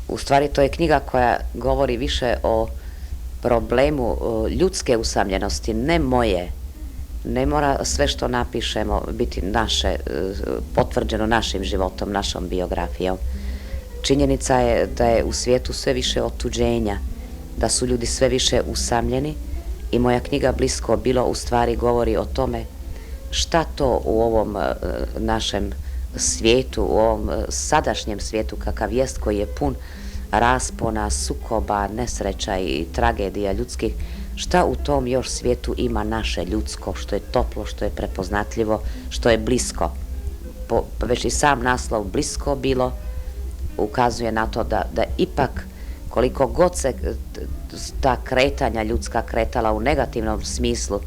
U stvari to je knjiga koja govori više o problemu ljudske usamljenosti, ne moje. Ne mora sve što napišemo biti naše, potvrđeno našim životom, našom biografijom. Činjenica je da je u svijetu sve više otuđenja, da su ljudi sve više usamljeni i moja knjiga Blisko bilo u stvari govori o tome šta to u ovom našem svijetu, u ovom sadašnjem svijetu kakav jest, koji je pun raspona, sukoba, nesreća i tragedija ljudskih, šta u tom još svijetu ima naše ljudsko, što je toplo, što je prepoznatljivo, što je blisko. Već i sam naslov Blisko bilo ukazuje na to da ipak koliko god se ta kretanja ljudska kretala u negativnom smislu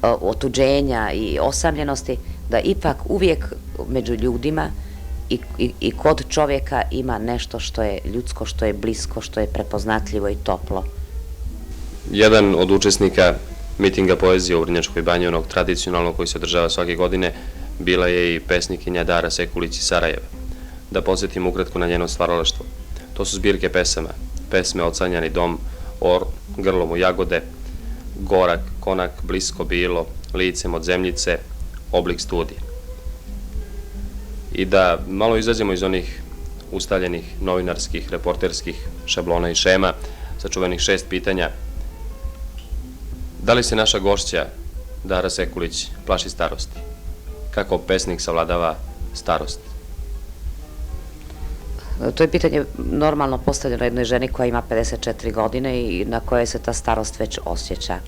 otuđenja i osamljenosti, da ipak uvijek među ljudima i kod čovjeka ima nešto što je ljudsko, što je blisko, što je prepoznatljivo i toplo. Jedan od učesnika mitinga poezije u Vrnjačkoj banji, onog tradicionalnog koji se održava svake godine, bila je i pesnikinja Dara Sekulić iz Sarajeva. Da podsjetim ukratko na njeno stvaralaštvo. To su zbirke pesama, pesme Ocanjani dom, Or, Grlom u jagode, Gorak, Konak, Blisko bilo, Licem od zemljice, Oblik studije. I da malo izađemo iz onih ustaljenih novinarskih, reporterskih šablona i šema, sačuvanih 6 pitanja. Da li se naša gošća, Dara Sekulić, plaši starosti? Kako pesnik savladava starost? To je pitanje normalno postavljeno jednoj ženi koja ima 54 godine i na kojoj se ta starost već osjeća.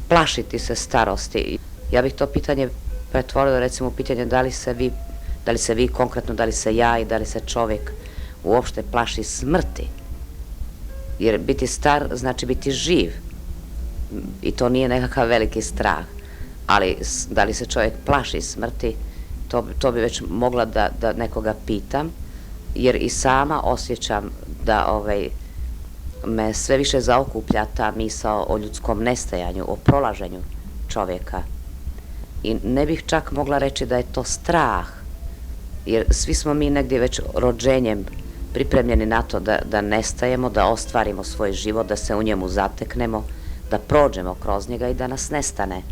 Plašiti se starosti. Ja bih to pitanje pretvorila recimo u pitanje da li se vi konkretno, da li se ja i da li se čovjek uopšte plaši smrti. Jer biti star znači biti živ. I to nije nekakav veliki strah. Ali da li se čovjek plaši smrti, to bi već mogla da nekoga pitam, jer i sama osjećam da me sve više zaokuplja ta misao o ljudskom nestajanju, o prolaženju čovjeka. I ne bih čak mogla reći da je to strah, jer svi smo mi negdje već rođenjem pripremljeni na to da nestajemo, da ostvarimo svoj život, da se u njemu zateknemo, da prođemo kroz njega i da nas nestane.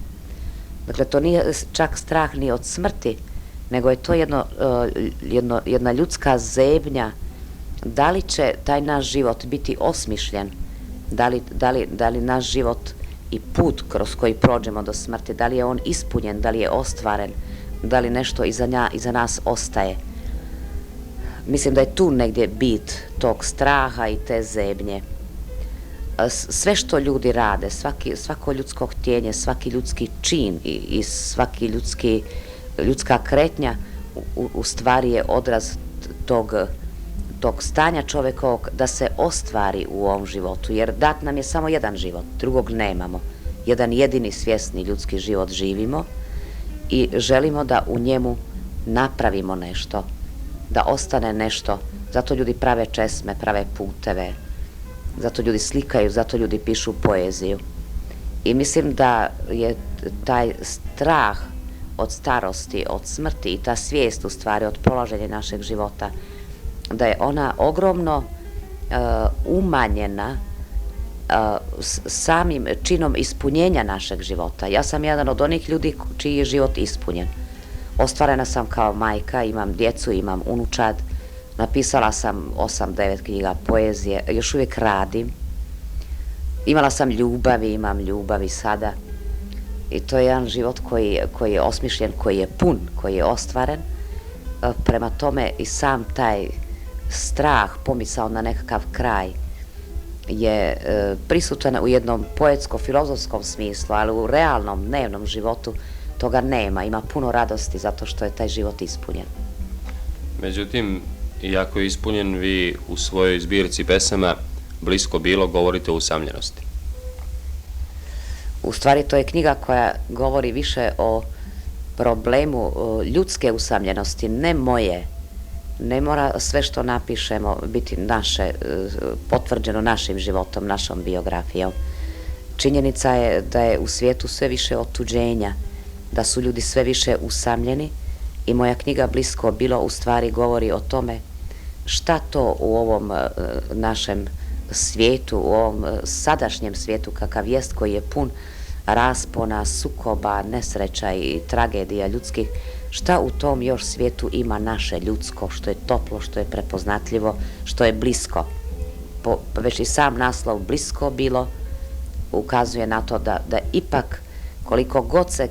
Dakle, to nije čak strah ni od smrti, nego je to jedna ljudska zebnja. Da li će taj naš život biti osmišljen, da li naš život i put kroz koji prođemo do smrti, da li je on ispunjen, da li je ostvaren, da li nešto iza nas ostaje. Mislim da je tu negdje bit tog straha i te zebnje. Sve što ljudi rade, svako ljudsko htjenje, svaki ljudski čin i svaki ljudska kretnja u stvari je odraz tog stanja čovjekovog da se ostvari u ovom životu, jer dat nam je samo jedan život, drugog nemamo. Jedan jedini svjesni ljudski život živimo i želimo da u njemu napravimo nešto, da ostane nešto. Zato ljudi prave česme, prave puteve, zato ljudi slikaju, zato ljudi pišu poeziju. I mislim da je taj strah od starosti, od smrti i ta svijest u stvari od prolaženja našeg života, da je ona ogromno umanjena samim činom ispunjenja našeg života. Ja sam jedan od onih ljudi čiji je život ispunjen. Ostvarena sam kao majka, imam djecu, imam unučad, napisala sam 8-9 knjiga poezije, još uvijek radim. Imala sam ljubavi, imam ljubavi sada. I to je jedan život koji je osmišljen, koji je pun, koji je ostvaren. Prema tome i sam taj strah, pomisao na nekakav kraj je prisutan u jednom poetsko-filozofskom smislu, ali u realnom, dnevnom životu toga nema. Ima puno radosti zato što je taj život ispunjen. Međutim, iako je ispunjen, vi u svojoj zbirci pesama Blisko bilo govorite o usamljenosti. U stvari to je knjiga koja govori više o problemu ljudske usamljenosti, ne moje. Ne mora sve što napišemo biti naše, potvrđeno našim životom, našom biografijom. Činjenica je da je u svijetu sve više otuđenja, da su ljudi sve više usamljeni i moja knjiga Blisko bilo u stvari govori o tome šta to u ovom našem svijetu, u ovom sadašnjem svijetu kakav jest, koji je pun raspona, sukoba, nesreća i tragedija ljudskih, šta u tom još svijetu ima naše ljudsko, što je toplo, što je prepoznatljivo, što je blisko. Već i sam naslov blisko bilo ukazuje na to da ipak koliko god se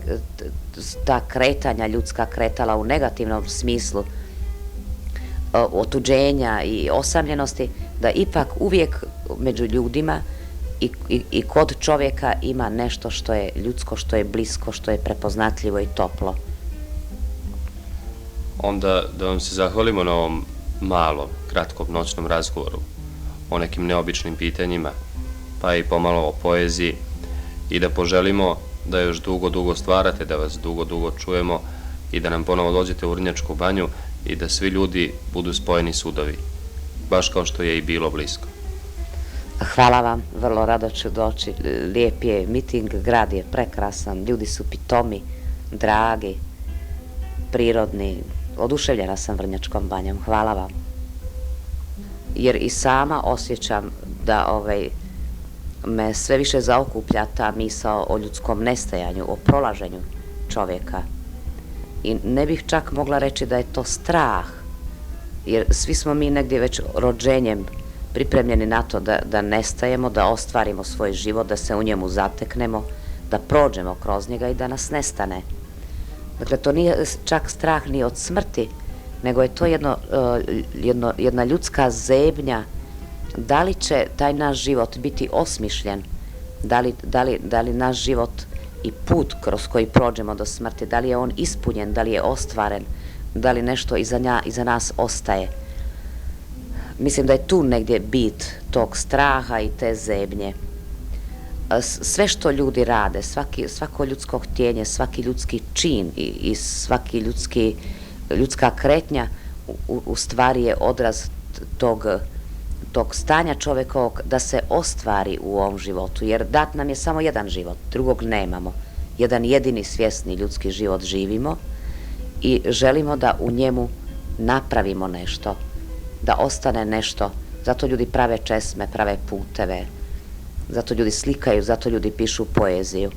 ta kretanja ljudska kretala u negativnom smislu, otuđenja i osamljenosti, da ipak uvijek među ljudima i kod čovjeka ima nešto što je ljudsko, što je blisko, što je prepoznatljivo i toplo. Onda da vam se zahvalimo na ovom malom, kratkom noćnom razgovoru o nekim neobičnim pitanjima, pa i pomalo o poeziji, i da poželimo da još dugo, dugo stvarate, da vas dugo, dugo čujemo i da nam ponovo dođete u Vrnjačku banju i da svi ljudi budu spojeni sudovi, baš kao što je i bilo blisko. Hvala vam, vrlo rado ću doći. Lijep je miting, grad je prekrasan, ljudi su pitomi, dragi, prirodni. Oduševljena sam Vrnjačkom banjom, hvala vam. Jer i sama osjećam da me sve više zaokuplja ta misao o ljudskom nestajanju, o prolaženju čovjeka. I ne bih čak mogla reći da je to strah, jer svi smo mi negdje već rođenjem pripremljeni na to da nestajemo, da ostvarimo svoj život, da se u njemu zateknemo, da prođemo kroz njega i da nas nestane. Dakle, to nije čak strah ni od smrti, nego je to jedna ljudska zebnja. Da li će taj naš život biti osmišljen, da li naš život i put kroz koji prođemo do smrti, da li je on ispunjen, da li je ostvaren, da li nešto iza nas ostaje. Mislim da je tu negdje bit tog straha i te zebnje. Sve što ljudi rade, svako ljudsko htjenje, svaki ljudski čin i svaki ljudska kretnja u stvari je odraz tog stanja čovjekovog da se ostvari u ovom životu, jer dat nam je samo jedan život, drugog nemamo. Jedan jedini svjesni ljudski život živimo i želimo da u njemu napravimo nešto, da ostane nešto. Zato ljudi prave česme, prave puteve, zato ljudi slikaju, zato ljudi pišu poeziju.